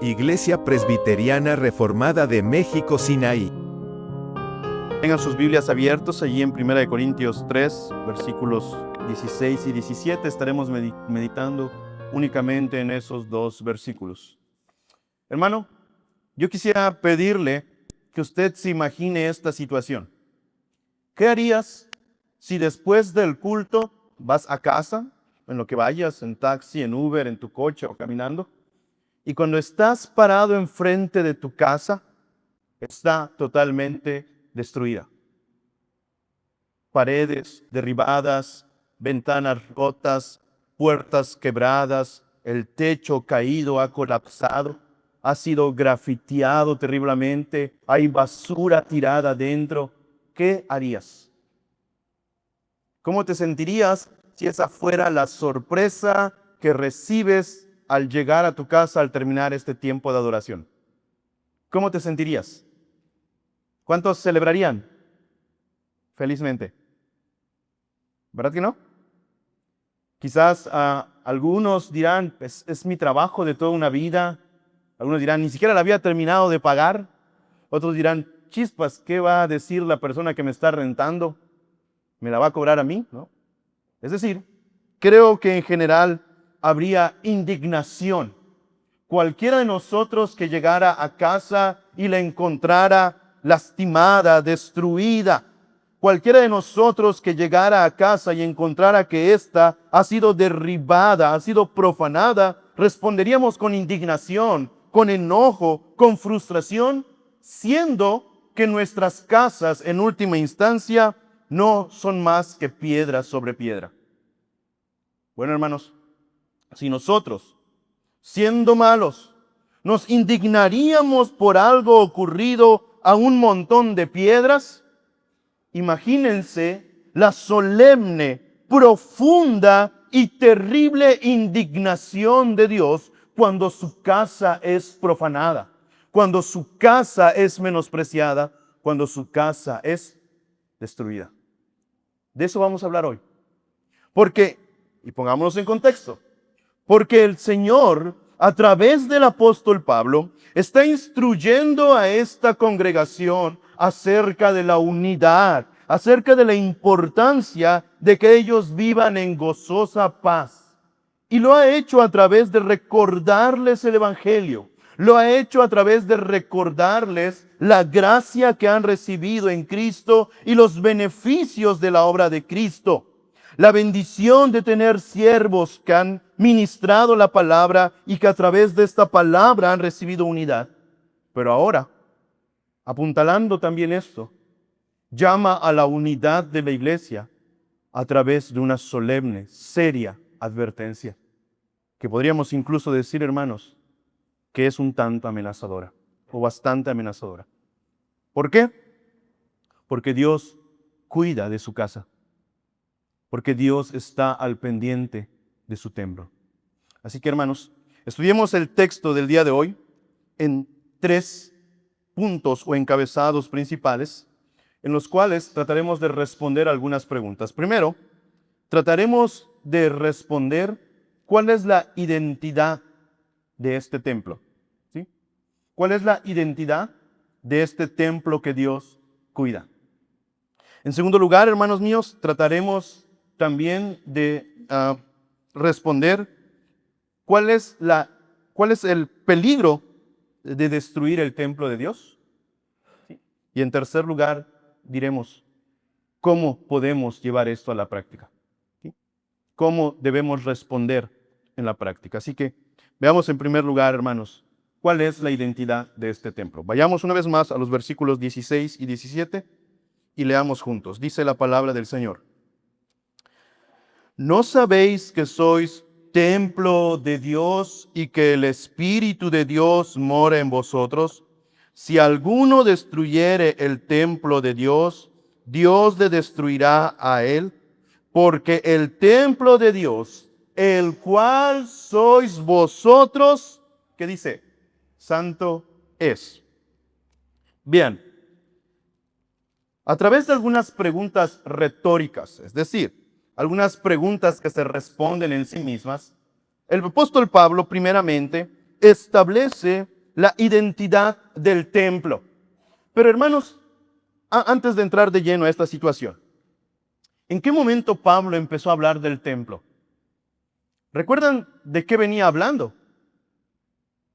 Iglesia Presbiteriana Reformada de México, Sinaí. Tengan sus Biblias abiertos allí en 1 Corintios 3, versículos 16 y 17. Estaremos meditando únicamente en esos dos versículos. Hermano, yo quisiera pedirle que usted se imagine esta situación. ¿Qué harías si después del culto vas a casa, en lo que vayas, en taxi, en Uber, en tu coche o caminando, y cuando estás parado enfrente de tu casa, está totalmente destruida? Paredes derribadas, ventanas rotas, puertas quebradas, el techo caído ha colapsado, ha sido grafiteado terriblemente, hay basura tirada dentro. ¿Qué harías? ¿Cómo te sentirías si esa fuera la sorpresa que recibes al llegar a tu casa al terminar este tiempo de adoración? ¿Cómo te sentirías? ¿Cuántos celebrarían? Felizmente. ¿Verdad que no? Quizás algunos dirán, es mi trabajo de toda una vida. Algunos dirán, ni siquiera la había terminado de pagar. Otros dirán, chispas, ¿qué va a decir la persona que me está rentando? ¿Me la va a cobrar a mí? ¿No? Es decir, creo que en general habría indignación. Cualquiera de nosotros que llegara a casa y la encontrara lastimada, destruida, cualquiera de nosotros que llegara a casa y encontrara que ésta ha sido derribada, ha sido profanada, responderíamos con indignación, con enojo, con frustración, siendo que nuestras casas en última instancia no son más que piedra sobre piedra. Bueno, hermanos, si nosotros, siendo malos, nos indignaríamos por algo ocurrido a un montón de piedras, imagínense la solemne, profunda y terrible indignación de Dios cuando su casa es profanada, cuando su casa es menospreciada, cuando su casa es destruida. De eso vamos a hablar hoy. Porque, y pongámonos en contexto, porque el Señor, a través del apóstol Pablo, está instruyendo a esta congregación acerca de la unidad, acerca de la importancia de que ellos vivan en gozosa paz. Y lo ha hecho a través de recordarles el Evangelio. Lo ha hecho a través de recordarles la gracia que han recibido en Cristo y los beneficios de la obra de Cristo. La bendición de tener siervos que han ministrado la palabra y que a través de esta palabra han recibido unidad. Pero ahora, apuntalando también esto, llama a la unidad de la iglesia a través de una solemne, seria advertencia, que podríamos incluso decir, hermanos, que es un tanto amenazadora o bastante amenazadora. ¿Por qué? Porque Dios cuida de su casa. Porque Dios está al pendiente de su templo. Así que, hermanos, estudiemos el texto del día de hoy en 3 puntos o encabezados principales, en los cuales trataremos de responder algunas preguntas. Primero, trataremos de responder cuál es la identidad de este templo. ¿Sí? ¿Cuál es la identidad de este templo que Dios cuida? En segundo lugar, hermanos míos, trataremos también de responder cuál es el peligro de destruir el templo de Dios. ¿Sí? Y en tercer lugar, diremos cómo podemos llevar esto a la práctica. ¿Sí? ¿Cómo debemos responder en la práctica? Así que veamos en primer lugar, hermanos, cuál es la identidad de este templo. Vayamos una vez más a los versículos 16 y 17 y leamos juntos. Dice la palabra del Señor. ¿No sabéis que sois templo de Dios y que el Espíritu de Dios mora en vosotros? Si alguno destruyere el templo de Dios, Dios le destruirá a él, porque el templo de Dios, el cual sois vosotros, ¿qué dice? Santo es. Bien, a través de algunas preguntas retóricas, es decir, algunas preguntas que se responden en sí mismas, el apóstol Pablo primeramente establece la identidad del templo. Pero hermanos, antes de entrar de lleno a esta situación, ¿en qué momento Pablo empezó a hablar del templo? ¿Recuerdan de qué venía hablando?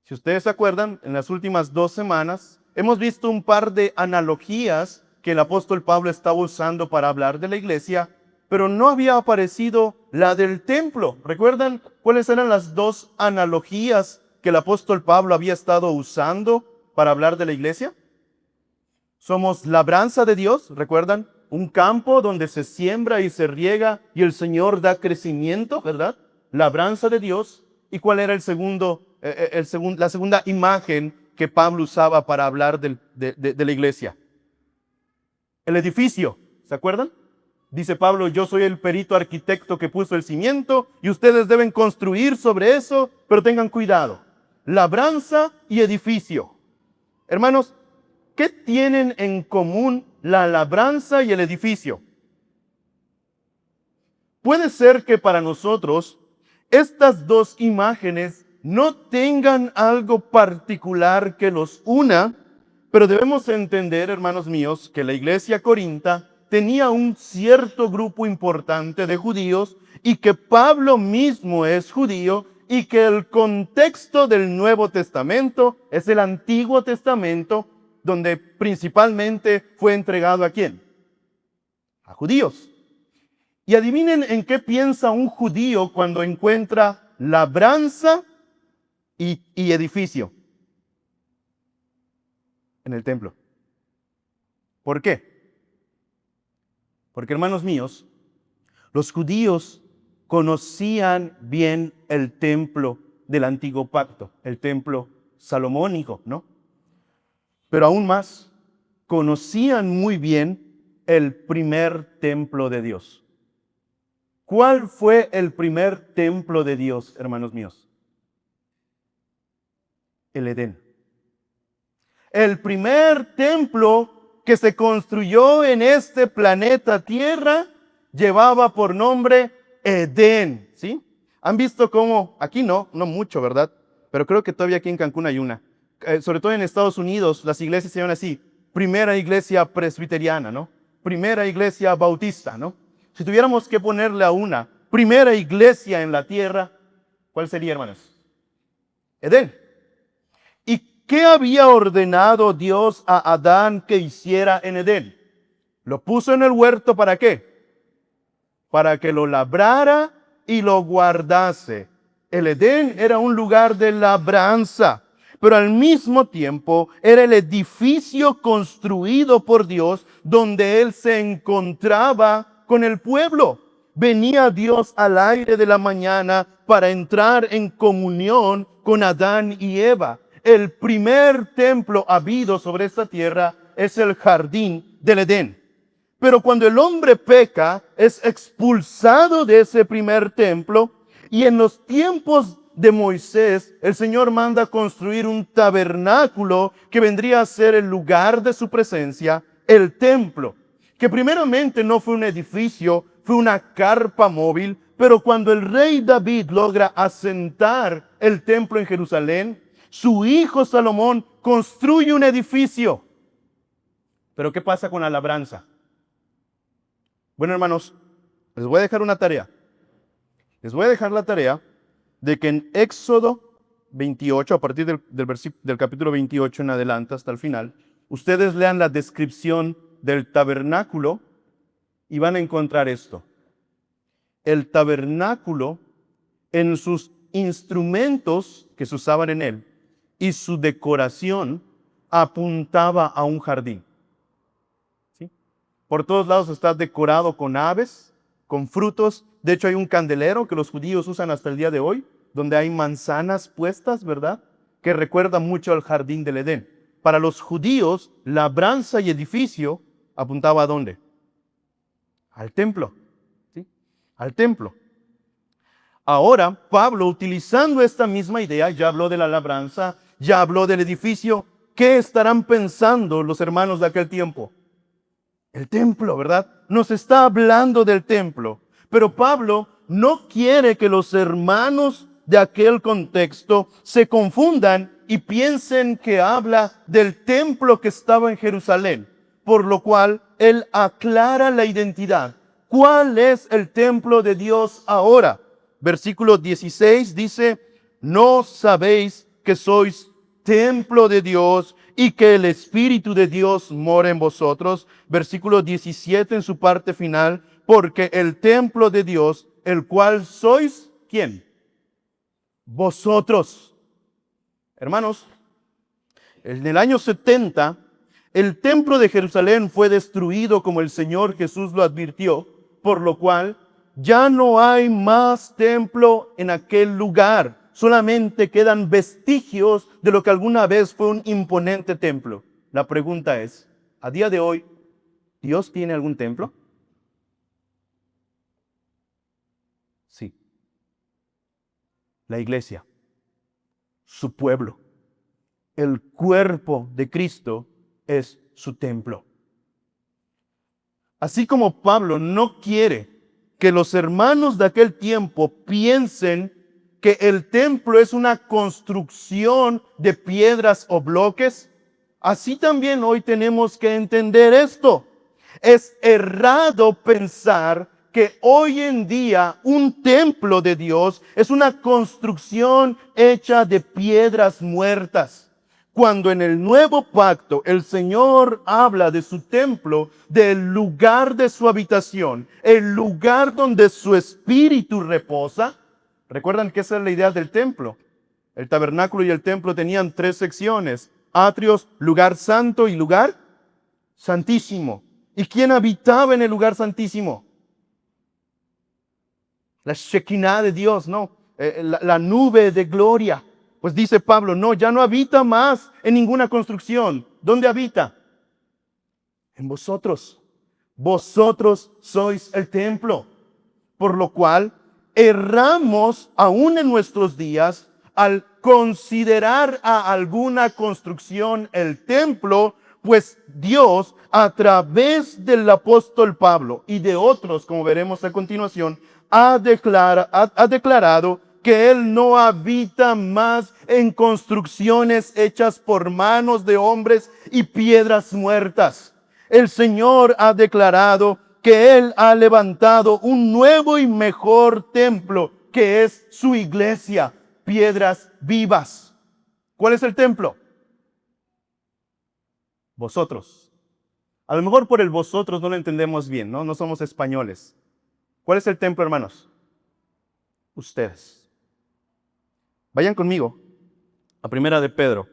Si ustedes se acuerdan, en las últimas 2 semanas hemos visto un par de analogías que el apóstol Pablo estaba usando para hablar de la iglesia, pero no había aparecido la del templo. ¿Recuerdan cuáles eran las 2 analogías que el apóstol Pablo había estado usando para hablar de la iglesia? Somos labranza de Dios, ¿recuerdan? Un campo donde se siembra y se riega y el Señor da crecimiento, ¿verdad? Labranza de Dios. ¿Y cuál era la segunda imagen que Pablo usaba para hablar de la iglesia? El edificio, ¿se acuerdan? Dice Pablo, yo soy el perito arquitecto que puso el cimiento y ustedes deben construir sobre eso, pero tengan cuidado. Labranza y edificio. Hermanos, ¿qué tienen en común la labranza y el edificio? Puede ser que para nosotros estas 2 imágenes no tengan algo particular que los una, pero debemos entender, hermanos míos, que la iglesia corinta tenía un cierto grupo importante de judíos y que Pablo mismo es judío y que el contexto del Nuevo Testamento es el Antiguo Testamento, donde principalmente fue entregado ¿a quién? A judíos. Y adivinen en qué piensa un judío cuando encuentra labranza y edificio en el templo. ¿Por qué? Porque, hermanos míos, los judíos conocían bien el templo del antiguo pacto, el templo salomónico, ¿no? Pero aún más, conocían muy bien el primer templo de Dios. ¿Cuál fue el primer templo de Dios, hermanos míos? El Edén. El primer templo que se construyó en este planeta Tierra llevaba por nombre Edén, ¿sí? ¿Han visto cómo? Aquí no mucho, ¿verdad? Pero creo que todavía aquí en Cancún hay una. Sobre todo en Estados Unidos, las iglesias se llaman así. Primera iglesia presbiteriana, ¿no? Primera iglesia bautista, ¿no? Si tuviéramos que ponerle a una primera iglesia en la tierra, ¿cuál sería, hermanos? Edén. ¿Y qué había ordenado Dios a Adán que hiciera en Edén? Lo puso en el huerto, ¿para qué? Para que lo labrara y lo guardase. El Edén era un lugar de labranza, pero al mismo tiempo era el edificio construido por Dios donde Él se encontraba con el pueblo. Venía Dios al aire de la mañana para entrar en comunión con Adán y Eva. El primer templo habido sobre esta tierra es el jardín del Edén. Pero cuando el hombre peca, es expulsado de ese primer templo, y en los tiempos de Moisés, el Señor manda construir un tabernáculo que vendría a ser el lugar de su presencia, el templo, que primeramente no fue un edificio, fue una carpa móvil, pero cuando el rey David logra asentar el templo en Jerusalén, su hijo Salomón construye un edificio. Pero ¿qué pasa con la labranza? Bueno, hermanos, les voy a dejar una tarea. Les voy a dejar la tarea de que en Éxodo 28, a partir del capítulo 28 en adelante hasta el final, ustedes lean la descripción del tabernáculo y van a encontrar esto. El tabernáculo, en sus instrumentos que se usaban en él y su decoración, apuntaba a un jardín. ¿Sí? Por todos lados está decorado con aves, con frutos. De hecho, hay un candelero que los judíos usan hasta el día de hoy, donde hay manzanas puestas, ¿verdad? Que recuerda mucho al jardín del Edén. Para los judíos, labranza y edificio apuntaba ¿a dónde? Al templo. ¿Sí? Al templo. Ahora, Pablo, utilizando esta misma idea, ya habló de la labranza, ya habló del edificio. ¿Qué estarán pensando los hermanos de aquel tiempo? El templo, ¿verdad? Nos está hablando del templo. Pero Pablo no quiere que los hermanos de aquel contexto se confundan y piensen que habla del templo que estaba en Jerusalén, por lo cual él aclara la identidad. ¿Cuál es el templo de Dios ahora? Versículo 16 dice, ¿no sabéis que sois templo de Dios y que el Espíritu de Dios mora en vosotros? Versículo 17 en su parte final, porque el templo de Dios, el cual sois, ¿quién? Vosotros. Hermanos, en el año 70, el templo de Jerusalén fue destruido como el Señor Jesús lo advirtió, por lo cual ya no hay más templo en aquel lugar. Solamente quedan vestigios de lo que alguna vez fue un imponente templo. La pregunta es, a día de hoy, ¿Dios tiene algún templo? Sí. La iglesia, su pueblo, el cuerpo de Cristo es su templo. Así como Pablo no quiere que los hermanos de aquel tiempo piensen que el templo es una construcción de piedras o bloques, así también hoy tenemos que entender esto. Es errado pensar que hoy en día un templo de Dios es una construcción hecha de piedras muertas. Cuando en el nuevo pacto el Señor habla de su templo, del lugar de su habitación, el lugar donde su espíritu reposa. ¿Recuerdan que esa es la idea del templo? El tabernáculo y el templo tenían 3 secciones: atrios, lugar santo y lugar santísimo. ¿Y quién habitaba en el lugar santísimo? La Shekinah de Dios, ¿no? La nube de gloria. Pues dice Pablo, no, ya no habita más en ninguna construcción. ¿Dónde habita? En vosotros. Vosotros sois el templo. Por lo cual, erramos aún en nuestros días al considerar a alguna construcción el templo, pues Dios, a través del apóstol Pablo y de otros, como veremos a continuación, ha declarado que Él no habita más en construcciones hechas por manos de hombres y piedras muertas. El Señor ha declarado que Él ha levantado un nuevo y mejor templo, que es su iglesia, piedras vivas. ¿Cuál es el templo? Vosotros. A lo mejor por el vosotros no lo entendemos bien, ¿no? No somos españoles. ¿Cuál es el templo, hermanos? Ustedes. Vayan conmigo a Primera de Pedro,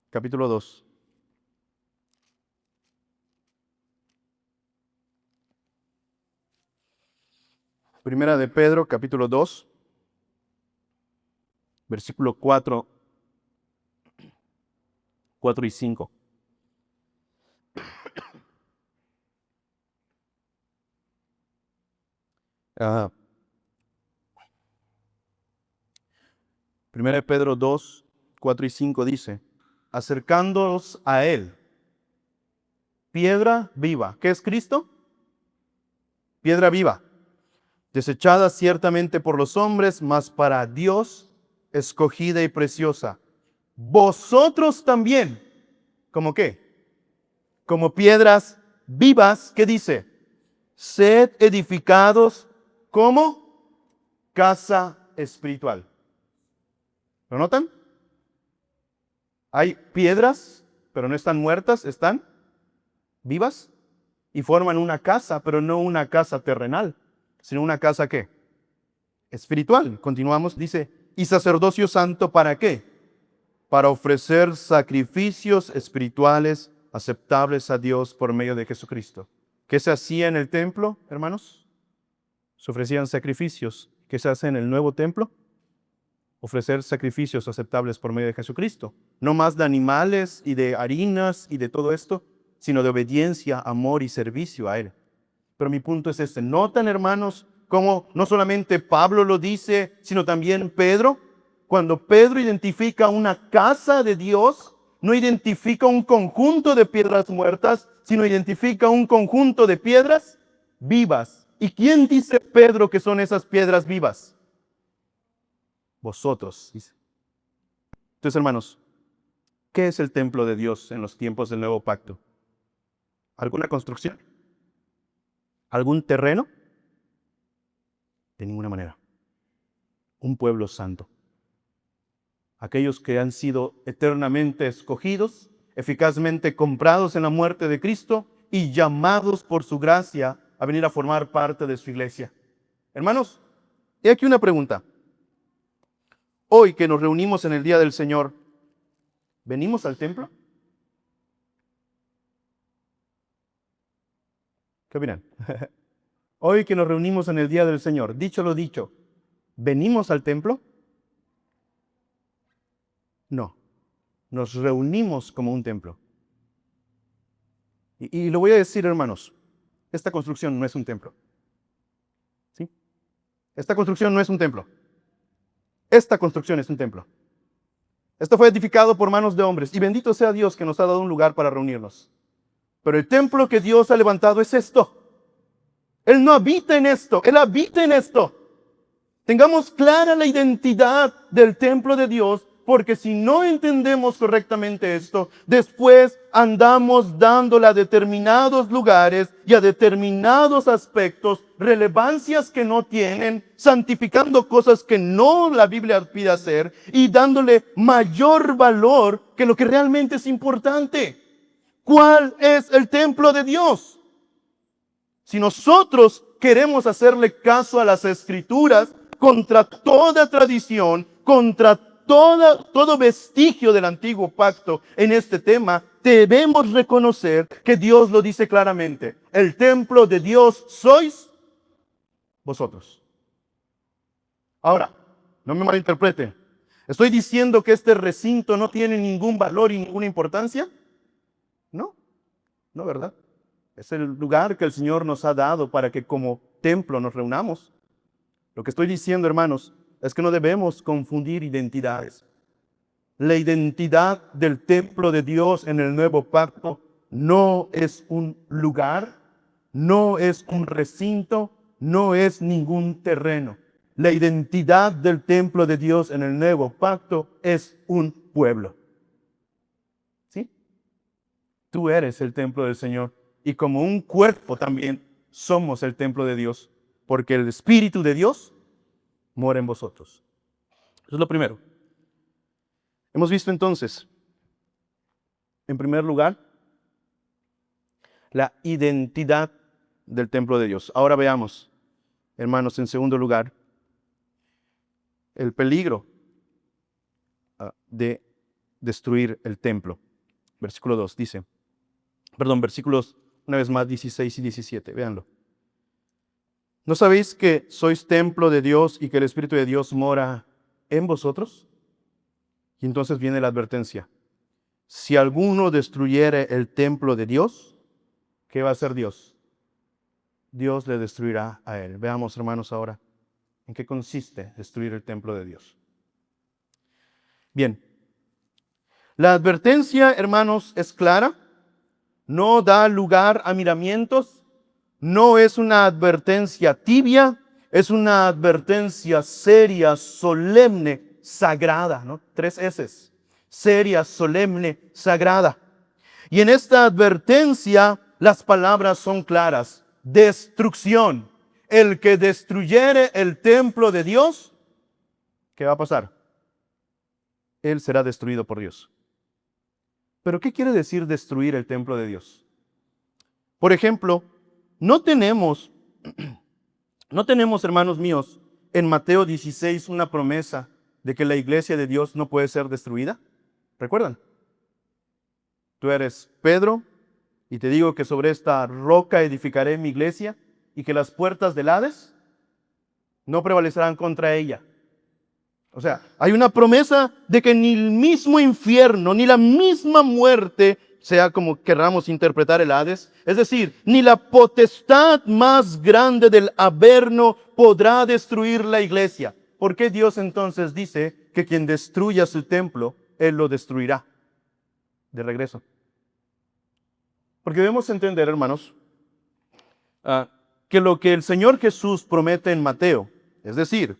capítulo 2. Primera de Pedro, capítulo 2, versículo 4 y 5. Primera de Pedro 2, 4 y 5 dice, acercándoos a Él, piedra viva. ¿Qué es Cristo? Piedra viva, desechada ciertamente por los hombres, mas para Dios escogida y preciosa. Vosotros también, ¿cómo qué? Como piedras vivas, ¿qué dice? Sed edificados como casa espiritual. ¿Lo notan? Hay piedras, pero no están muertas, están vivas y forman una casa, pero no una casa terrenal, sino una casa ¿qué? Espiritual. Continuamos, dice, y sacerdocio santo, ¿para qué? Para ofrecer sacrificios espirituales aceptables a Dios por medio de Jesucristo. ¿Qué se hacía en el templo, hermanos? Se ofrecían sacrificios. ¿Qué se hace en el nuevo templo? Ofrecer sacrificios aceptables por medio de Jesucristo. No más de animales y de harinas y de todo esto, sino de obediencia, amor y servicio a Él. Pero mi punto es este. ¿Notan, hermanos, cómo no solamente Pablo lo dice, sino también Pedro? Cuando Pedro identifica una casa de Dios, no identifica un conjunto de piedras muertas, sino identifica un conjunto de piedras vivas. ¿Y quién dice Pedro que son esas piedras vivas? Vosotros, dice. Entonces, hermanos, ¿qué es el templo de Dios en los tiempos del nuevo pacto? ¿Alguna construcción? ¿Algún terreno? De ninguna manera. Un pueblo santo. Aquellos que han sido eternamente escogidos, eficazmente comprados en la muerte de Cristo y llamados por su gracia a venir a formar parte de su iglesia. Hermanos, he aquí una pregunta. Hoy que nos reunimos en el día del Señor, ¿venimos al templo? ¿Qué opinan? Hoy que nos reunimos en el día del Señor, dicho lo dicho, ¿venimos al templo? No, nos reunimos como un templo. Y lo voy a decir, hermanos, esta construcción no es un templo. ¿Sí? Esta construcción no es un templo. Esta construcción es un templo. Esto fue edificado por manos de hombres, y bendito sea Dios que nos ha dado un lugar para reunirnos. Pero el templo que Dios ha levantado es esto. Él no habita en esto, Él habita en esto. Tengamos clara la identidad del templo de Dios, porque si no entendemos correctamente esto, después andamos dándole a determinados lugares y a determinados aspectos relevancias que no tienen, santificando cosas que no la Biblia pide hacer y dándole mayor valor que lo que realmente es importante. ¿Cuál es el templo de Dios? Si nosotros queremos hacerle caso a las Escrituras, contra toda tradición, contra todo vestigio del antiguo pacto en este tema, debemos reconocer que Dios lo dice claramente. El templo de Dios sois vosotros. Ahora, no me malinterprete. ¿Estoy diciendo que este recinto no tiene ningún valor y ninguna importancia? No, no, ¿verdad? Es el lugar que el Señor nos ha dado para que como templo nos reunamos. Lo que estoy diciendo, hermanos, es que no debemos confundir identidades. La identidad del templo de Dios en el nuevo pacto no es un lugar, no es un recinto, no es ningún terreno. La identidad del templo de Dios en el nuevo pacto es un pueblo. ¿Sí? Tú eres el templo del Señor y como un cuerpo también somos el templo de Dios, porque el Espíritu de Dios mora en vosotros. Eso es lo primero. Hemos visto entonces, en primer lugar, la identidad del templo de Dios. Ahora veamos, hermanos, en segundo lugar, el peligro de destruir el templo. Versículo 2 dice, versículos una vez más 16 y 17, véanlo. ¿No sabéis que sois templo de Dios y que el Espíritu de Dios mora en vosotros? Y entonces viene la advertencia. Si alguno destruyere el templo de Dios, ¿qué va a hacer Dios? Dios le destruirá a él. Veamos, hermanos, ahora en qué consiste destruir el templo de Dios. Bien, la advertencia, hermanos, es clara. No da lugar a miramientos. No es una advertencia tibia, es una advertencia seria, solemne, sagrada, ¿no? 3 S's. Seria, solemne, sagrada. Y en esta advertencia las palabras son claras. Destrucción. El que destruyere el templo de Dios, ¿qué va a pasar? Él será destruido por Dios. ¿Pero qué quiere decir destruir el templo de Dios? Por ejemplo, no tenemos, hermanos míos, en Mateo 16 una promesa de que la iglesia de Dios no puede ser destruida. ¿Recuerdan? Tú eres Pedro y te digo que sobre esta roca edificaré mi iglesia y que las puertas del Hades no prevalecerán contra ella. O sea, hay una promesa de que ni el mismo infierno, ni la misma muerte, sea como querramos interpretar el Hades, es decir, ni la potestad más grande del Averno podrá destruir la iglesia. ¿Por qué Dios entonces dice que quien destruya su templo, Él lo destruirá de regreso? Porque debemos entender, hermanos, que lo que el Señor Jesús promete en Mateo, es decir,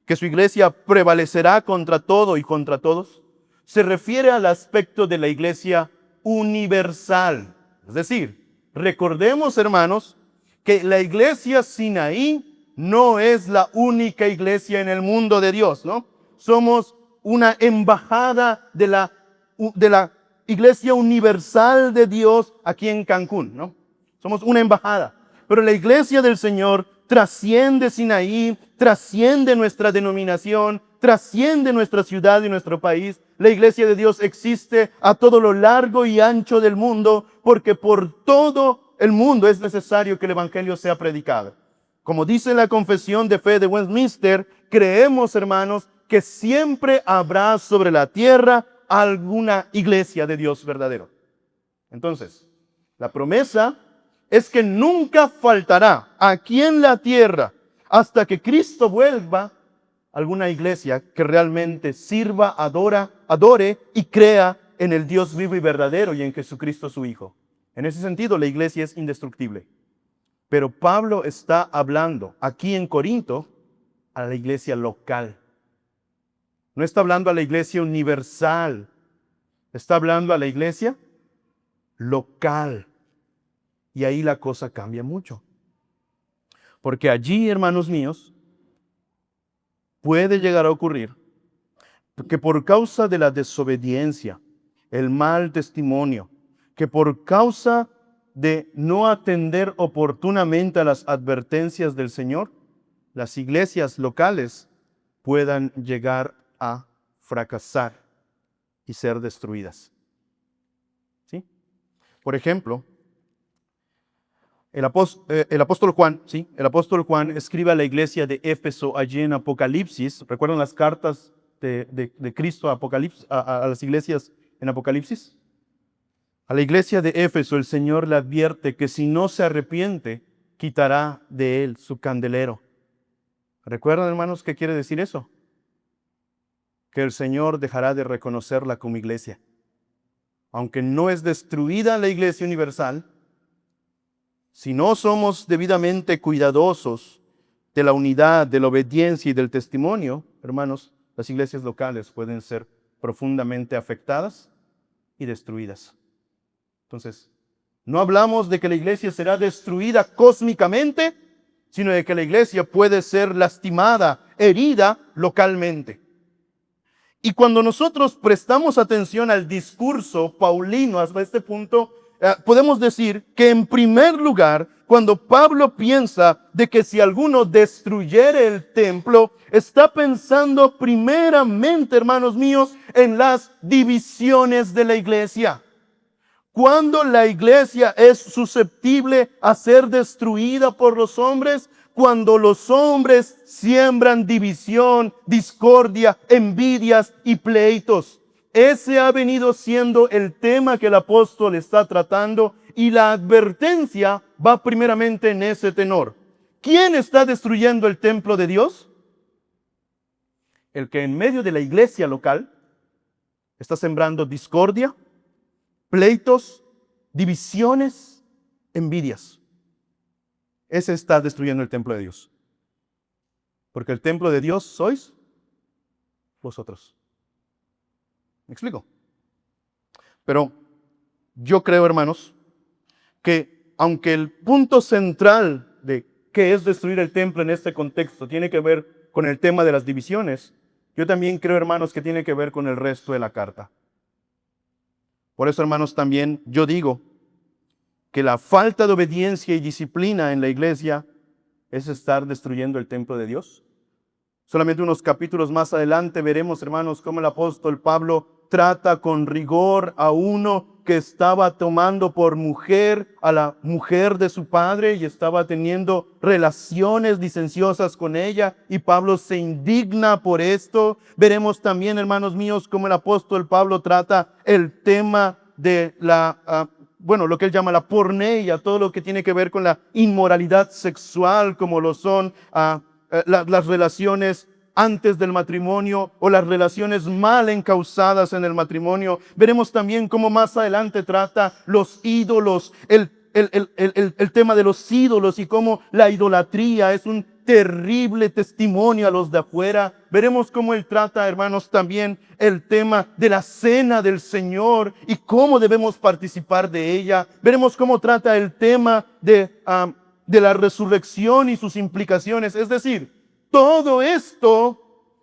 que su iglesia prevalecerá contra todo y contra todos, se refiere al aspecto de la iglesia universal. Es decir, recordemos, hermanos, que la iglesia Sinaí no es la única iglesia en el mundo de Dios, ¿no? Somos una embajada de la iglesia universal de Dios aquí en Cancún, ¿no? Somos una embajada. Pero la iglesia del Señor trasciende Sinaí, trasciende nuestra denominación, trasciende nuestra ciudad y nuestro país. La iglesia de Dios existe a todo lo largo y ancho del mundo, porque por todo el mundo es necesario que el evangelio sea predicado. Como dice la confesión de fe de Westminster, creemos, hermanos, que siempre habrá sobre la tierra alguna iglesia de Dios verdadero. Entonces, la promesa es que nunca faltará aquí en la tierra, hasta que Cristo vuelva, alguna iglesia que realmente sirva, adore y crea en el Dios vivo y verdadero y en Jesucristo su Hijo. En ese sentido, la iglesia es indestructible. Pero Pablo está hablando aquí en Corinto a la iglesia local. No está hablando a la iglesia universal. Está hablando a la iglesia local. Y ahí la cosa cambia mucho. Porque allí, hermanos míos, puede llegar a ocurrir que por causa de la desobediencia, el mal testimonio, que por causa de no atender oportunamente a las advertencias del Señor, las iglesias locales puedan llegar a fracasar y ser destruidas. ¿Sí? Por ejemplo, el apóstol Juan escribe a la iglesia de Éfeso allí en Apocalipsis. ¿Recuerdan las cartas de Cristo a las iglesias en Apocalipsis? A la iglesia de Éfeso el Señor le advierte que si no se arrepiente, quitará de él su candelero. ¿Recuerdan, hermanos, qué quiere decir eso? Que el Señor dejará de reconocerla como iglesia. Aunque no es destruida la iglesia universal, si no somos debidamente cuidadosos de la unidad, de la obediencia y del testimonio, hermanos, las iglesias locales pueden ser profundamente afectadas y destruidas. Entonces, no hablamos de que la iglesia será destruida cósmicamente, sino de que la iglesia puede ser lastimada, herida localmente. Y cuando nosotros prestamos atención al discurso paulino hasta este punto, podemos decir que en primer lugar, cuando Pablo piensa de que si alguno destruyere el templo, está pensando primeramente, hermanos míos, en las divisiones de la iglesia. Cuando la iglesia es susceptible a ser destruida por los hombres, cuando los hombres siembran división, discordia, envidias y pleitos. Ese ha venido siendo el tema que el apóstol está tratando y la advertencia va primeramente en ese tenor. ¿Quién está destruyendo el templo de Dios? El que en medio de la iglesia local está sembrando discordia, pleitos, divisiones, envidias. Ese está destruyendo el templo de Dios. Porque el templo de Dios sois vosotros. ¿Me explico? Pero yo creo, hermanos, que aunque el punto central de qué es destruir el templo en este contexto tiene que ver con el tema de las divisiones, yo también creo, hermanos, que tiene que ver con el resto de la carta. Por eso, hermanos, también yo digo que la falta de obediencia y disciplina en la iglesia es estar destruyendo el templo de Dios. Solamente unos capítulos más adelante veremos, hermanos, cómo el apóstol Pablo trata con rigor a uno que estaba tomando por mujer a la mujer de su padre y estaba teniendo relaciones licenciosas con ella, y Pablo se indigna por esto. Veremos también, hermanos míos, cómo el apóstol Pablo trata el tema de lo que él llama la porneia, todo lo que tiene que ver con la inmoralidad sexual, como lo son las relaciones antes del matrimonio o las relaciones mal encausadas en el matrimonio. Veremos también cómo más adelante trata los ídolos, el tema de los ídolos y cómo la idolatría es un terrible testimonio a los de afuera. Veremos cómo Él trata, hermanos, también el tema de la cena del Señor y cómo debemos participar de ella. Veremos cómo trata el tema de la resurrección y sus implicaciones. Es decir, todo esto,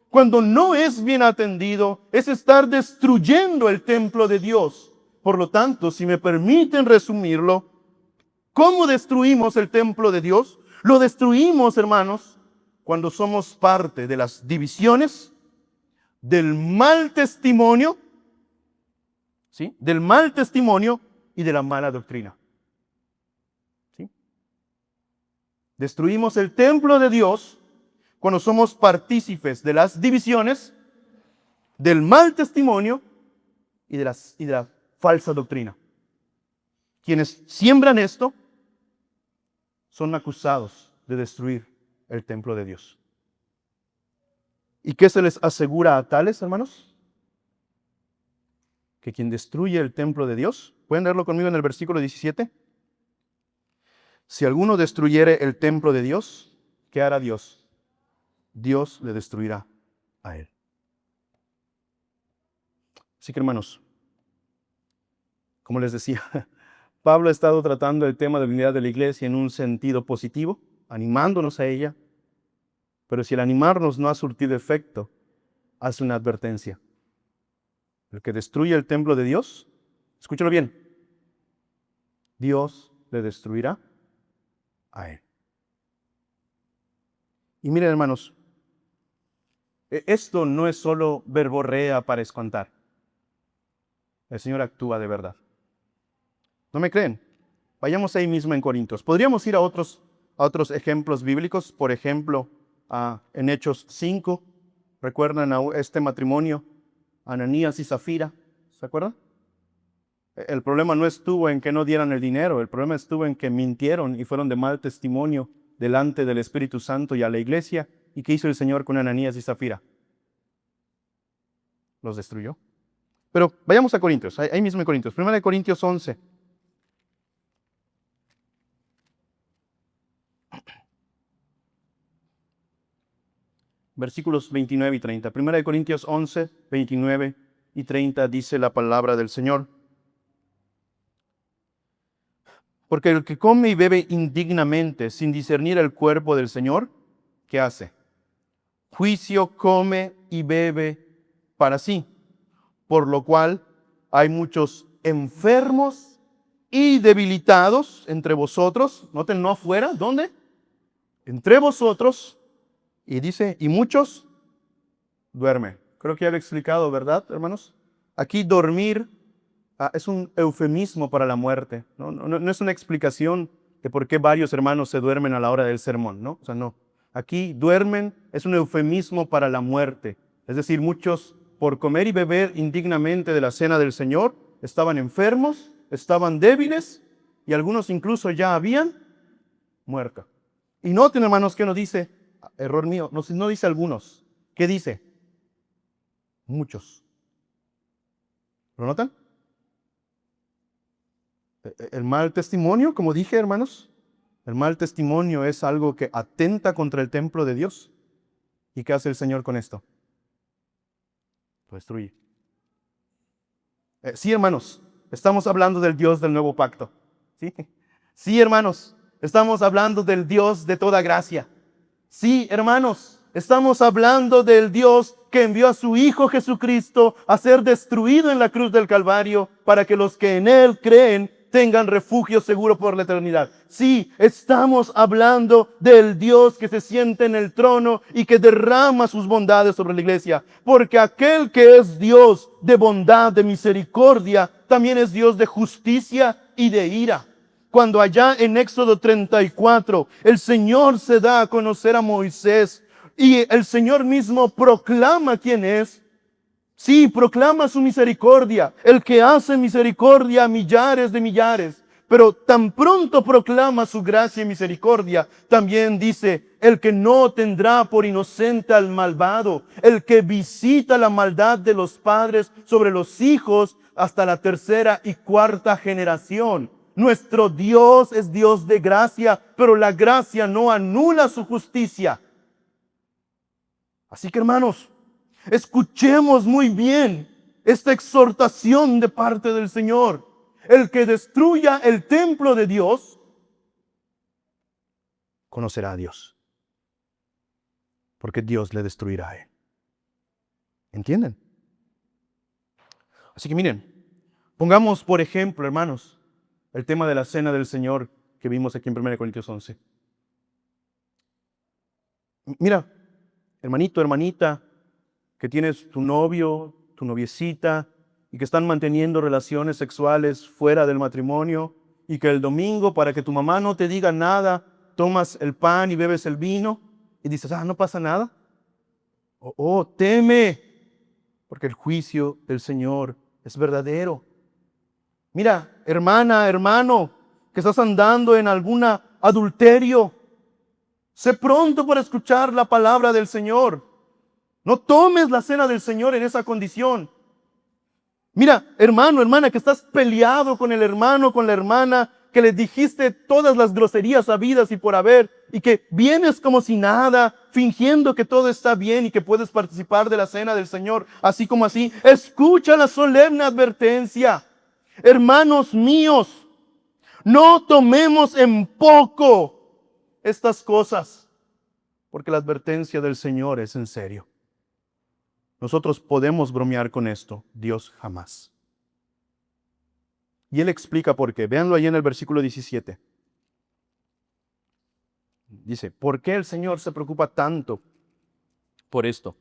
cuando no es bien atendido, es estar destruyendo el templo de Dios. Por lo tanto, si me permiten resumirlo, ¿cómo destruimos el templo de Dios? Lo destruimos, hermanos, cuando somos parte de las divisiones, del mal testimonio, ¿sí? Del mal testimonio y de la mala doctrina. ¿Sí? Destruimos el templo de Dios cuando somos partícipes de las divisiones, del mal testimonio y de la falsa doctrina. Quienes siembran esto son acusados de destruir el templo de Dios. ¿Y qué se les asegura a tales, hermanos? Que quien destruye el templo de Dios, ¿pueden leerlo conmigo en el versículo 17? Si alguno destruyere el templo de Dios, ¿qué hará Dios? Dios le destruirá a él. Así que, hermanos, como les decía, Pablo ha estado tratando el tema de la unidad de la iglesia en un sentido positivo, animándonos a ella, pero si el animarnos no ha surtido efecto, hace una advertencia. El que destruye el templo de Dios, escúchalo bien, Dios le destruirá a él. Y miren, hermanos, esto no es solo verborrea para espantar. El Señor actúa de verdad. ¿No me creen? Vayamos ahí mismo en Corintios. Podríamos ir a otros ejemplos bíblicos. Por ejemplo, en Hechos 5. ¿Recuerdan a este matrimonio? Ananías y Zafira. ¿Se acuerdan? El problema no estuvo en que no dieran el dinero. El problema estuvo en que mintieron y fueron de mal testimonio delante del Espíritu Santo y a la iglesia. ¿Y qué hizo el Señor con Ananías y Zafira? Los destruyó. Pero vayamos a Corintios. Ahí mismo en Corintios. 1 Corintios 11. Versículos 29 y 30. 1 Corintios 11, 29 y 30 dice la palabra del Señor. Porque el que come y bebe indignamente, sin discernir el cuerpo del Señor, ¿qué hace? Juicio come y bebe para sí, por lo cual hay muchos enfermos y debilitados entre vosotros. Noten, no afuera, ¿dónde? Entre vosotros. Y dice, y muchos duermen. Creo que ya lo he explicado, ¿verdad, hermanos? Aquí dormir es un eufemismo para la muerte. No es una explicación de por qué varios hermanos se duermen a la hora del sermón, ¿no? O sea, no. Aquí duermen es un eufemismo para la muerte. Es decir, muchos por comer y beber indignamente de la cena del Señor estaban enfermos, estaban débiles y algunos incluso ya habían muerto. Y noten, hermanos, que no dice, error mío, no dice algunos. ¿Qué dice? Muchos. ¿Lo notan? El mal testimonio, como dije, hermanos, el mal testimonio es algo que atenta contra el templo de Dios. ¿Y qué hace el Señor con esto? Lo destruye. Sí, hermanos, estamos hablando del Dios del nuevo pacto. Sí, hermanos, estamos hablando del Dios de toda gracia. Sí, hermanos, estamos hablando del Dios que envió a su Hijo Jesucristo a ser destruido en la cruz del Calvario para que los que en Él creen tengan refugio seguro por la eternidad. Sí, estamos hablando del Dios que se siente en el trono y que derrama sus bondades sobre la iglesia. Porque aquel que es Dios de bondad, de misericordia, también es Dios de justicia y de ira. Cuando allá en Éxodo 34, el Señor se da a conocer a Moisés y el Señor mismo proclama quién es. Sí, proclama su misericordia, el que hace misericordia a millares de millares. Pero tan pronto proclama su gracia y misericordia, también dice, el que no tendrá por inocente al malvado, el que visita la maldad de los padres sobre los hijos hasta la tercera y cuarta generación. Nuestro Dios es Dios de gracia, pero la gracia no anula su justicia. Así que, hermanos, escuchemos muy bien esta exhortación de parte del Señor. El que destruya el templo de Dios, conocerá a Dios, porque Dios le destruirá a él. ¿Entienden? Así que miren, pongamos por ejemplo, hermanos, el tema de la cena del Señor que vimos aquí en 1 Corintios 11. Mira, hermanito, hermanita, que tienes tu novio, tu noviecita, y que están manteniendo relaciones sexuales fuera del matrimonio, y que el domingo, para que tu mamá no te diga nada, tomas el pan y bebes el vino, y dices, no pasa nada. Teme, porque el juicio del Señor es verdadero. Mira, hermana, hermano, que estás andando en algún adulterio, sé pronto para escuchar la palabra del Señor. No tomes la cena del Señor en esa condición. Mira, hermano, hermana, que estás peleado con el hermano, con la hermana, que le dijiste todas las groserías habidas y por haber, y que vienes como si nada, fingiendo que todo está bien y que puedes participar de la cena del Señor, así como así. Escucha la solemne advertencia. Hermanos míos, no tomemos en poco estas cosas, porque la advertencia del Señor es en serio. Nosotros podemos bromear con esto, Dios jamás. Y Él explica por qué. Véanlo ahí en el versículo 17. Dice, ¿por qué el Señor se preocupa tanto por esto?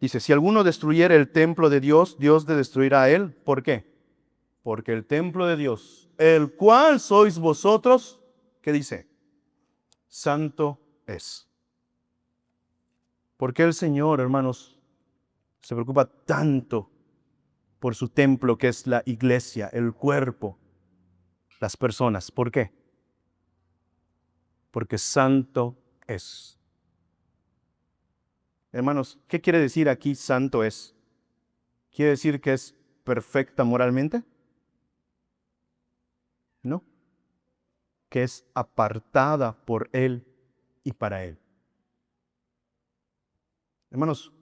Dice, si alguno destruyera el templo de Dios, Dios le destruirá a él. ¿Por qué? Porque el templo de Dios, el cual sois vosotros, ¿qué dice? Santo es. ¿Por qué el Señor, hermanos, se preocupa tanto por su templo que es la iglesia, el cuerpo, las personas? ¿Por qué? Porque santo es. Hermanos, ¿qué quiere decir aquí santo es? ¿Quiere decir que es perfecta moralmente? No. Que es apartada por Él y para Él. Hermanos,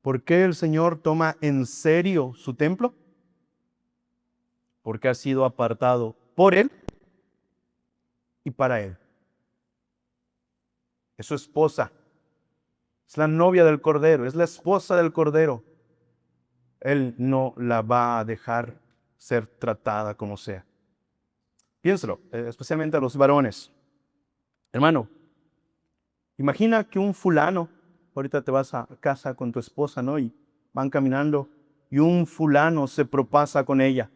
¿por qué el Señor toma en serio su templo? Porque ha sido apartado por Él y para Él. Es su esposa. Es la novia del Cordero. Es la esposa del Cordero. Él no la va a dejar ser tratada como sea. Piénselo, especialmente a los varones. Hermano, imagina que un fulano, ahorita te vas a casa con tu esposa, ¿no? Y van caminando y un fulano se propasa con ella.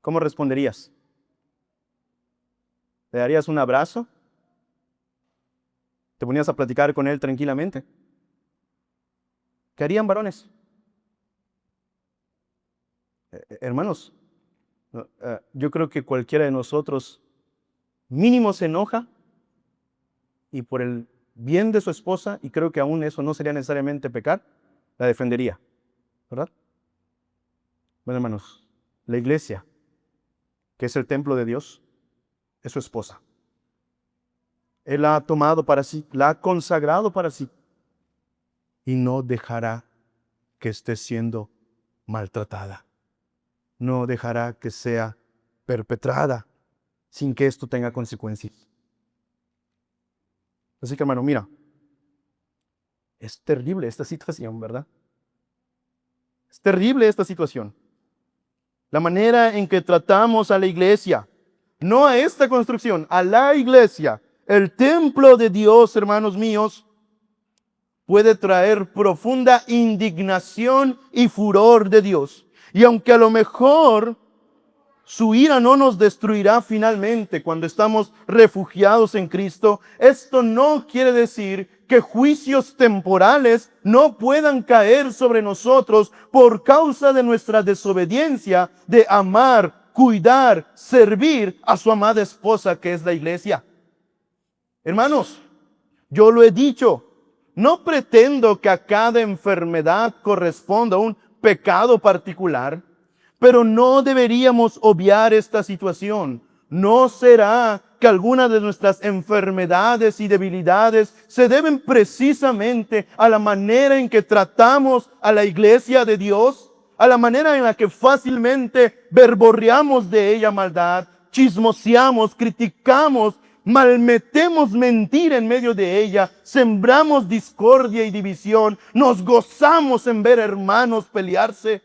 ¿Cómo responderías? ¿Le darías un abrazo? ¿Te ponías a platicar con él tranquilamente? ¿Qué harían, varones? Hermanos, yo creo que cualquiera de nosotros mínimo se enoja y por el bien de su esposa, y creo que aún eso no sería necesariamente pecar, la defendería, ¿verdad? Bueno, hermanos, la iglesia, que es el templo de Dios, es su esposa. Él la ha tomado para sí, la ha consagrado para sí, y no dejará que esté siendo maltratada. No dejará que sea perpetrada sin que esto tenga consecuencias. Así que, hermano, mira, es terrible esta situación, ¿verdad? Es terrible esta situación. La manera en que tratamos a la iglesia, no a esta construcción, a la iglesia, el templo de Dios, hermanos míos, puede traer profunda indignación y furor de Dios. Y aunque a lo mejor su ira no nos destruirá finalmente cuando estamos refugiados en Cristo, esto no quiere decir que juicios temporales no puedan caer sobre nosotros por causa de nuestra desobediencia de amar, cuidar, servir a su amada esposa que es la iglesia. Hermanos, yo lo he dicho, no pretendo que a cada enfermedad corresponda un pecado particular, Pero no deberíamos obviar esta situación. ¿No será que algunas de nuestras enfermedades y debilidades se deben precisamente a la manera en que tratamos a la iglesia de Dios? A la manera en la que fácilmente verborreamos de ella maldad, chismoseamos, criticamos, malmetemos mentira en medio de ella, sembramos discordia y división, nos gozamos en ver hermanos pelearse.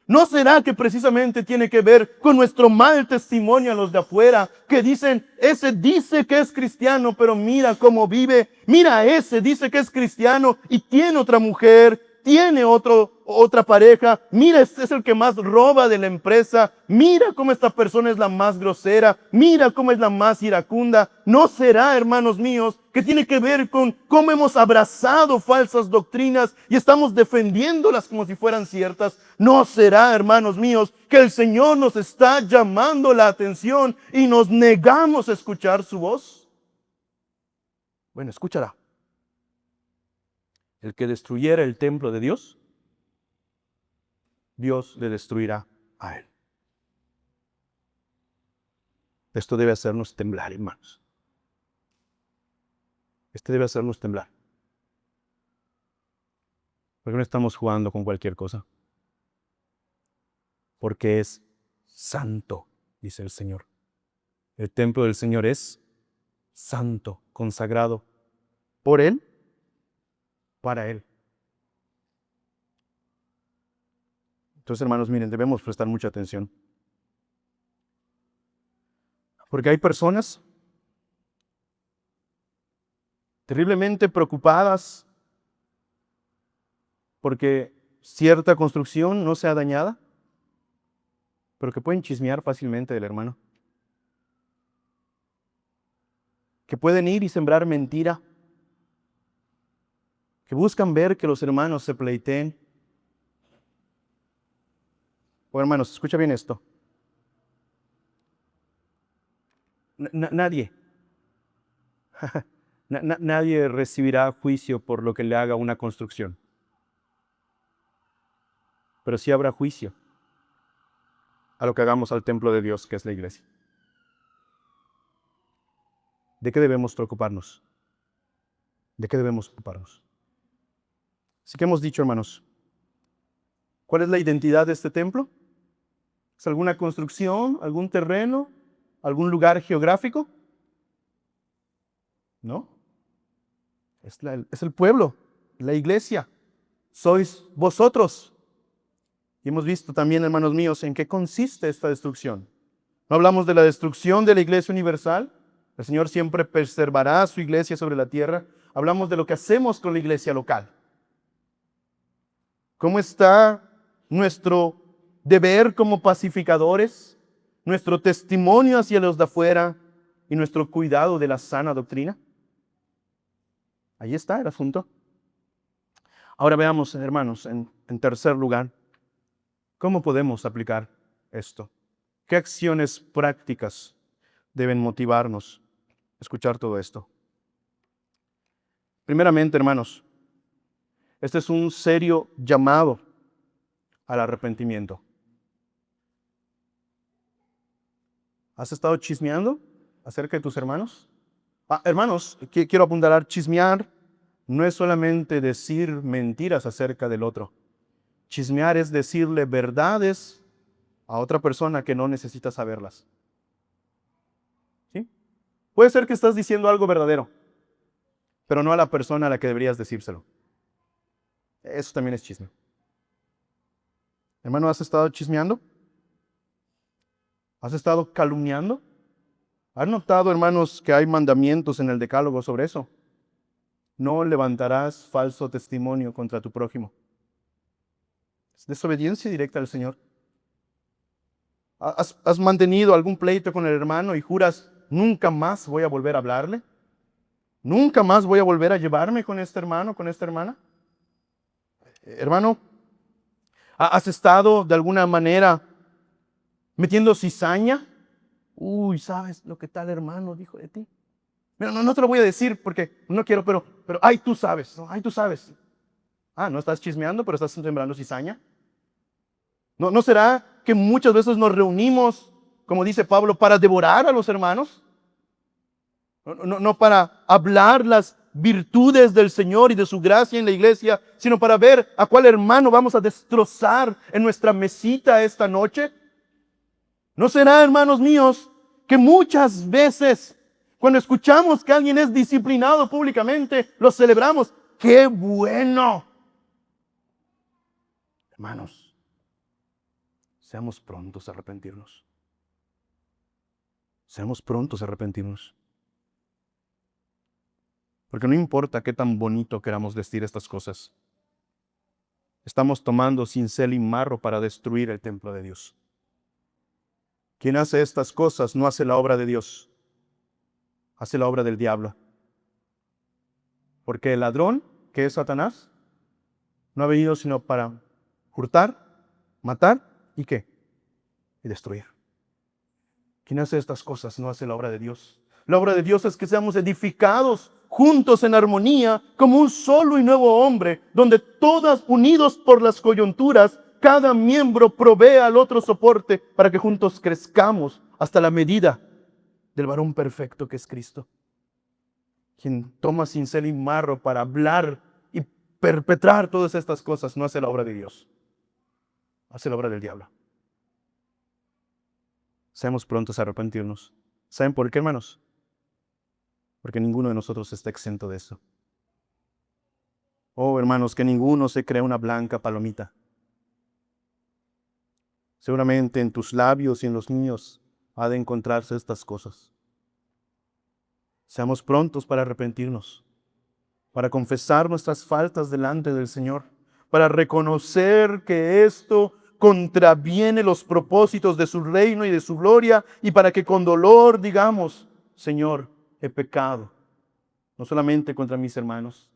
¿No será que precisamente tiene que ver con nuestro mal testimonio a los de afuera? Que dicen, ese dice que es cristiano, pero mira cómo vive. Mira, ese dice que es cristiano y tiene otra mujer, tiene otra pareja. Mira, este es el que más roba de la empresa. Mira cómo esta persona es la más grosera. Mira cómo es la más iracunda. ¿No será, hermanos míos, que tiene que ver con cómo hemos abrazado falsas doctrinas y estamos defendiéndolas como si fueran ciertas? ¿No será, hermanos míos, que el Señor nos está llamando la atención y nos negamos a escuchar su voz? Bueno, escúchala. El que destruyera el templo de Dios, Dios le destruirá a él. Esto debe hacernos temblar, hermanos. Este debe hacernos temblar. Porque no estamos jugando con cualquier cosa. Porque es santo, dice el Señor. El templo del Señor es santo, consagrado por Él, para Él. Entonces, hermanos, miren, debemos prestar mucha atención. Porque hay personas terriblemente preocupadas porque cierta construcción no sea dañada, pero que pueden chismear fácilmente del hermano. Que pueden ir y sembrar mentira. Que buscan ver que los hermanos se pleiteen. Oh, hermanos, escucha bien esto. Nadie recibirá juicio por lo que le haga una construcción. Pero sí habrá juicio a lo que hagamos al templo de Dios, que es la iglesia. ¿De qué debemos preocuparnos? ¿De qué debemos preocuparnos? Así que hemos dicho, hermanos, ¿cuál es la identidad de este templo? ¿Es alguna construcción, algún terreno, algún lugar geográfico? No. Es el pueblo, la iglesia. Sois vosotros. Y hemos visto también, hermanos míos, en qué consiste esta destrucción. No hablamos de la destrucción de la iglesia universal. El Señor siempre preservará su iglesia sobre la tierra. Hablamos de lo que hacemos con la iglesia local. ¿Cómo está nuestro deber como pacificadores, nuestro testimonio hacia los de afuera y nuestro cuidado de la sana doctrina? Ahí está el asunto. Ahora veamos, hermanos, en tercer lugar, ¿cómo podemos aplicar esto? ¿Qué acciones prácticas deben motivarnos a escuchar todo esto? Primeramente, hermanos, este es un serio llamado al arrepentimiento. ¿Has estado chismeando acerca de tus hermanos? Hermanos, quiero apuntalar, chismear no es solamente decir mentiras acerca del otro. Chismear es decirle verdades a otra persona que no necesita saberlas. ¿Sí? Puede ser que estás diciendo algo verdadero, pero no a la persona a la que deberías decírselo. Eso también es chisme. Hermano, ¿has estado chismeando? ¿Has estado calumniando? ¿Has notado, hermanos, que hay mandamientos en el Decálogo sobre eso? No levantarás falso testimonio contra tu prójimo. Es desobediencia directa al Señor. ¿Has mantenido algún pleito con el hermano y juras, nunca más voy a volver a hablarle? ¿Nunca más voy a volver a llevarme con este hermano, con esta hermana? Hermano, ¿has estado de alguna manera metiendo cizaña? Uy, ¿sabes lo que tal hermano dijo de ti? Mira, no te lo voy a decir porque no quiero, pero ay, tú sabes, ¿no? Ay, tú sabes. No estás chismeando, pero estás sembrando cizaña. ¿No será que muchas veces nos reunimos, como dice Pablo, para devorar a los hermanos? No para hablar las virtudes del Señor y de su gracia en la iglesia, sino para ver a cuál hermano vamos a destrozar en nuestra mesita esta noche. ¿No será, hermanos míos, que muchas veces cuando escuchamos que alguien es disciplinado públicamente, lo celebramos? ¡Qué bueno! Hermanos, seamos prontos a arrepentirnos. Seamos prontos a arrepentirnos. Porque no importa qué tan bonito queramos vestir estas cosas. Estamos tomando cincel y marro para destruir el templo de Dios. Quien hace estas cosas no hace la obra de Dios, hace la obra del diablo. Porque el ladrón, que es Satanás, no ha venido sino para hurtar, matar y ¿qué? Y destruir. Quien hace estas cosas no hace la obra de Dios. La obra de Dios es que seamos edificados juntos en armonía como un solo y nuevo hombre, donde todas unidos por las coyunturas, cada miembro provee al otro soporte para que juntos crezcamos hasta la medida del varón perfecto que es Cristo. Quien toma cincel y marro para hablar y perpetrar todas estas cosas no hace la obra de Dios, hace la obra del diablo. Seamos prontos a arrepentirnos. ¿Saben por qué, hermanos? Porque ninguno de nosotros está exento de eso. Oh, hermanos, que ninguno se crea una blanca palomita. Seguramente en tus labios y en los míos ha de encontrarse estas cosas. Seamos prontos para arrepentirnos, para confesar nuestras faltas delante del Señor, para reconocer que esto contraviene los propósitos de su reino y de su gloria, y para que con dolor digamos: Señor, he pecado, no solamente contra mis hermanos,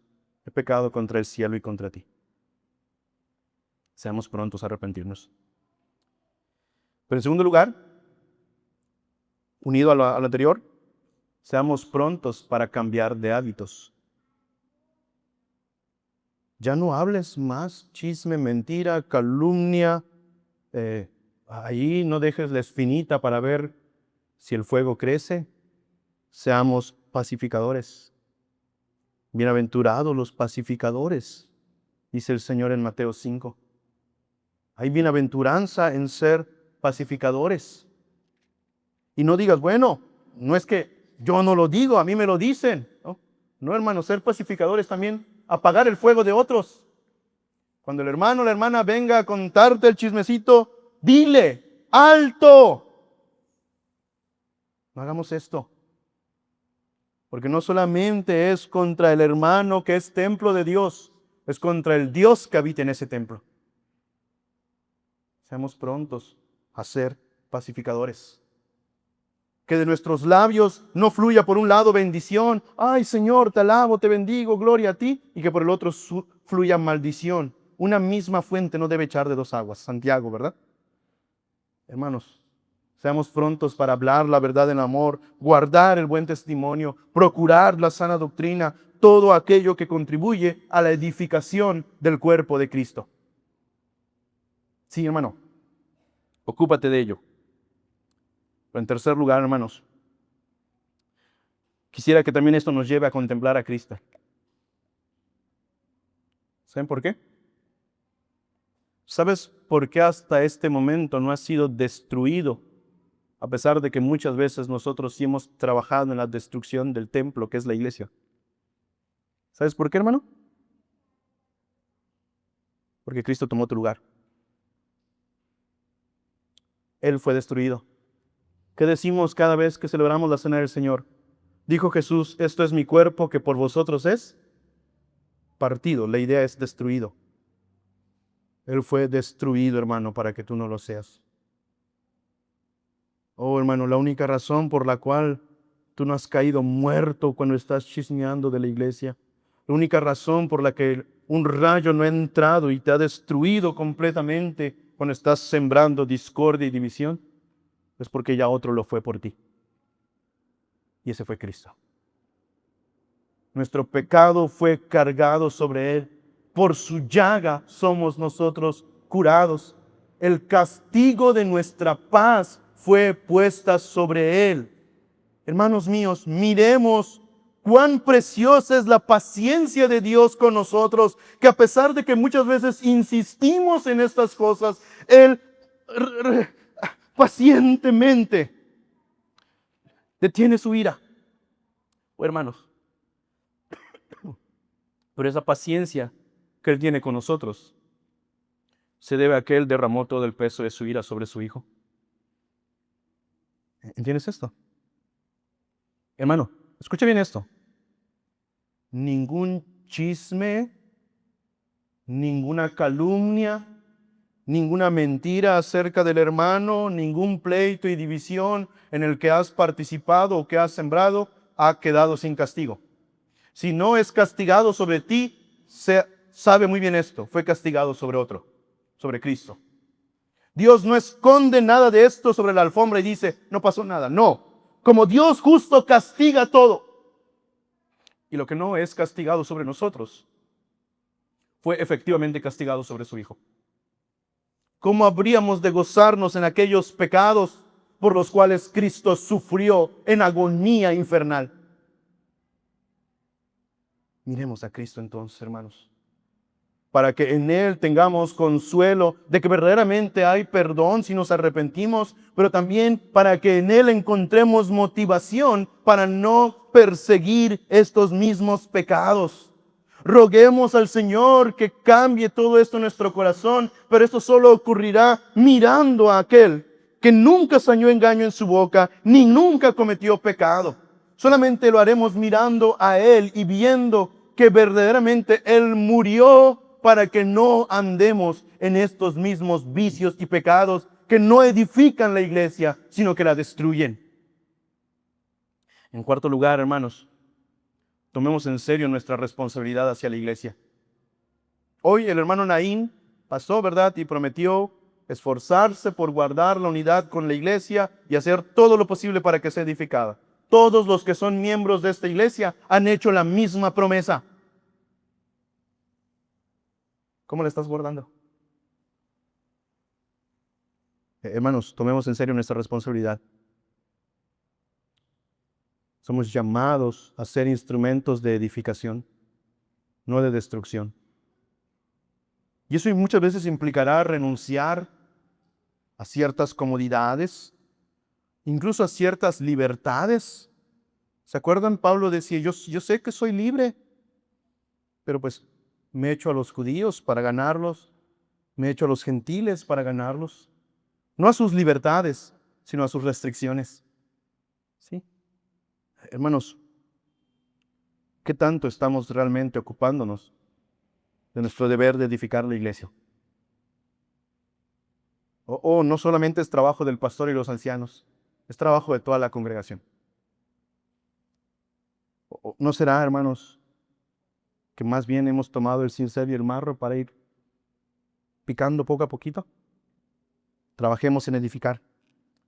he pecado contra el cielo y contra ti. Seamos prontos a arrepentirnos. Pero en segundo lugar, unido a lo anterior, seamos prontos para cambiar de hábitos. Ya no hables más chisme, mentira, calumnia. Ahí no dejes la espinita para ver si el fuego crece. Seamos pacificadores. Bienaventurados los pacificadores, dice el Señor en Mateo 5. Hay bienaventuranza en ser pacificadores. Y no digas, bueno, no es que yo no lo digo, a mí me lo dicen. No, hermano, ser pacificadores también apagar el fuego de otros. Cuando el hermano o la hermana venga a contarte el chismecito, dile: ¡alto! No hagamos esto. Porque no solamente es contra el hermano que es templo de Dios, es contra el Dios que habita en ese templo. Seamos prontos a ser pacificadores. Que de nuestros labios no fluya por un lado bendición. Ay, Señor, te alabo, te bendigo, gloria a ti. Y que por el otro fluya maldición. Una misma fuente no debe echar de dos aguas. Santiago, ¿verdad? Hermanos, seamos prontos para hablar la verdad en amor, guardar el buen testimonio, procurar la sana doctrina, todo aquello que contribuye a la edificación del cuerpo de Cristo. Sí, hermano, ocúpate de ello. Pero en tercer lugar, hermanos, quisiera que también esto nos lleve a contemplar a Cristo. ¿Saben por qué? ¿Sabes por qué hasta este momento no ha sido destruido? A pesar de que muchas veces nosotros sí hemos trabajado en la destrucción del templo, que es la iglesia. ¿Sabes por qué, hermano? Porque Cristo tomó tu lugar. Él fue destruido. ¿Qué decimos cada vez que celebramos la cena del Señor? Dijo Jesús: esto es mi cuerpo que por vosotros es partido. La idea es destruido. Él fue destruido, hermano, para que tú no lo seas. Oh, hermano, la única razón por la cual tú no has caído muerto cuando estás chismeando de la iglesia, la única razón por la que un rayo no ha entrado y te ha destruido completamente cuando estás sembrando discordia y división, es porque ya otro lo fue por ti. Y ese fue Cristo. Nuestro pecado fue cargado sobre Él. Por su llaga somos nosotros curados. el castigo de nuestra paz fue puesta sobre Él. Hermanos míos, miremos cuán preciosa es la paciencia de Dios con nosotros, que a pesar de que muchas veces insistimos en estas cosas, Él pacientemente detiene su ira. Hermanos, pero esa paciencia que Él tiene con nosotros se debe a que Él derramó todo el peso de su ira sobre su Hijo. ¿Entiendes esto? Hermano, escucha bien esto. Ningún chisme, ninguna calumnia, ninguna mentira acerca del hermano, ningún pleito y división en el que has participado o que has sembrado ha quedado sin castigo. Si no es castigado sobre ti, sabe muy bien esto, fue castigado sobre otro, sobre Cristo. Dios no esconde nada de esto sobre la alfombra y dice, no pasó nada. No, como Dios justo castiga todo. Y lo que no es castigado sobre nosotros, fue efectivamente castigado sobre su Hijo. ¿Cómo habríamos de gozarnos en aquellos pecados por los cuales Cristo sufrió en agonía infernal? Miremos a Cristo entonces, hermanos, para que en Él tengamos consuelo de que verdaderamente hay perdón si nos arrepentimos, pero también para que en Él encontremos motivación para no perseguir estos mismos pecados. Roguemos al Señor que cambie todo esto en nuestro corazón, pero esto solo ocurrirá mirando a aquel que nunca sañó engaño en su boca, ni nunca cometió pecado. Solamente lo haremos mirando a Él y viendo que verdaderamente Él murió para que no andemos en estos mismos vicios y pecados que no edifican la iglesia, sino que la destruyen. En cuarto lugar, hermanos, tomemos en serio nuestra responsabilidad hacia la iglesia. Hoy el hermano Naín pasó, ¿verdad? Y prometió esforzarse por guardar la unidad con la iglesia y hacer todo lo posible para que sea edificada. Todos los que son miembros de esta iglesia han hecho la misma promesa. ¿Cómo la estás guardando? Hermanos, tomemos en serio nuestra responsabilidad. Somos llamados a ser instrumentos de edificación, no de destrucción. Y eso muchas veces implicará renunciar a ciertas comodidades, incluso a ciertas libertades. ¿Se acuerdan? Pablo decía, yo sé que soy libre, pero pues me echo a los judíos para ganarlos, me echo a los gentiles para ganarlos. No a sus libertades, sino a sus restricciones. ¿Sí? Hermanos, ¿qué tanto estamos realmente ocupándonos de nuestro deber de edificar la iglesia? O no solamente es trabajo del pastor y los ancianos, es trabajo de toda la congregación. ¿No será, hermanos, que más bien hemos tomado el cincel y el marro para ir picando poco a poquito? Trabajemos en edificar,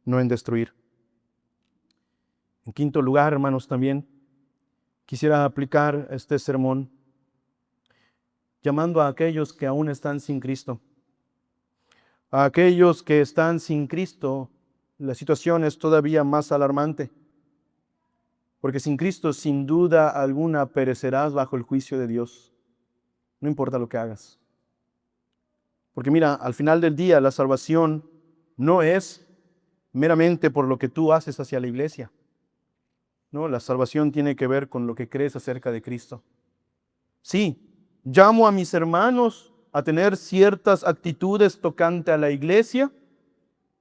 no en destruir. En quinto lugar, hermanos, también quisiera aplicar este sermón llamando a aquellos que aún están sin Cristo. A aquellos que están sin Cristo, la situación es todavía más alarmante. Porque sin Cristo, sin duda alguna, perecerás bajo el juicio de Dios. No importa lo que hagas. Porque mira, al final del día, la salvación no es meramente por lo que tú haces hacia la iglesia. No, la salvación tiene que ver con lo que crees acerca de Cristo. Sí, llamo a mis hermanos a tener ciertas actitudes tocante a la iglesia,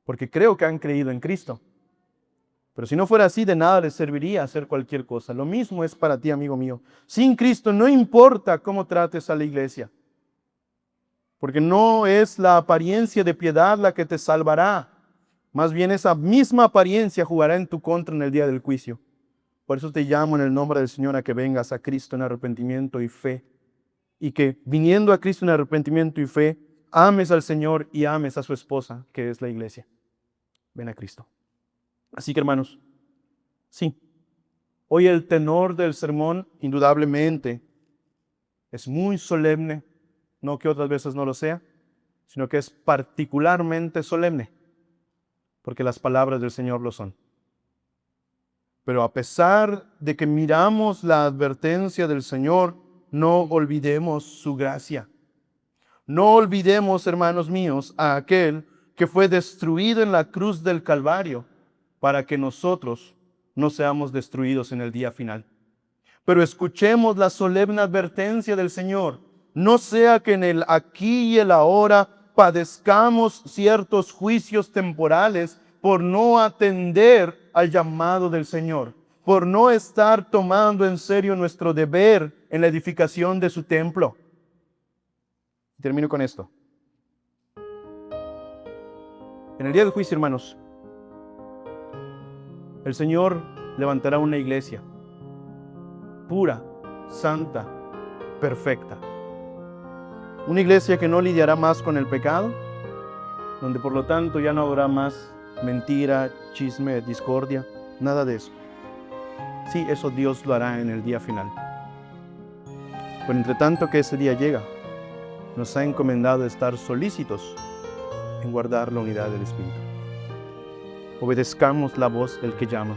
porque creo que han creído en Cristo. Pero si no fuera así, de nada les serviría hacer cualquier cosa. Lo mismo es para ti, amigo mío. Sin Cristo no importa cómo trates a la iglesia, porque no es la apariencia de piedad la que te salvará. Más bien esa misma apariencia jugará en tu contra en el día del juicio. Por eso te llamo en el nombre del Señor a que vengas a Cristo en arrepentimiento y fe. Y que viniendo a Cristo en arrepentimiento y fe, ames al Señor y ames a su esposa, que es la iglesia. Ven a Cristo. Así que, hermanos, sí, hoy el tenor del sermón indudablemente es muy solemne, no que otras veces no lo sea, sino que es particularmente solemne, porque las palabras del Señor lo son. Pero a pesar de que miramos la advertencia del Señor, no olvidemos su gracia. No olvidemos, hermanos míos, a aquel que fue destruido en la cruz del Calvario para que nosotros no seamos destruidos en el día final. Pero escuchemos la solemne advertencia del Señor. No sea que en el aquí y el ahora padezcamos ciertos juicios temporales por no atender al llamado del Señor, por no estar tomando en serio nuestro deber en la edificación de su templo. Termino con esto. En el día del juicio, hermanos, el Señor levantará una iglesia pura, santa, perfecta. Una iglesia que no lidiará más con el pecado, donde por lo tanto ya no habrá más mentira, chisme, discordia, nada de eso. Sí, eso Dios lo hará en el día final. Pero entre tanto que ese día llega, nos ha encomendado estar solícitos en guardar la unidad del Espíritu. Obedezcamos la voz del que llama.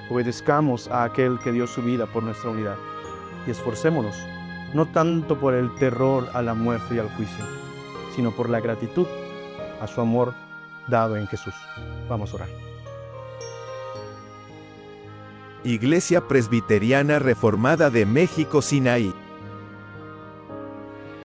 Obedezcamos a aquel que dio su vida por nuestra unidad. Y esforcémonos, no tanto por el terror a la muerte y al juicio, sino por la gratitud a su amor dado en Jesús. Vamos a orar. Iglesia Presbiteriana Reformada de México, Sinaí.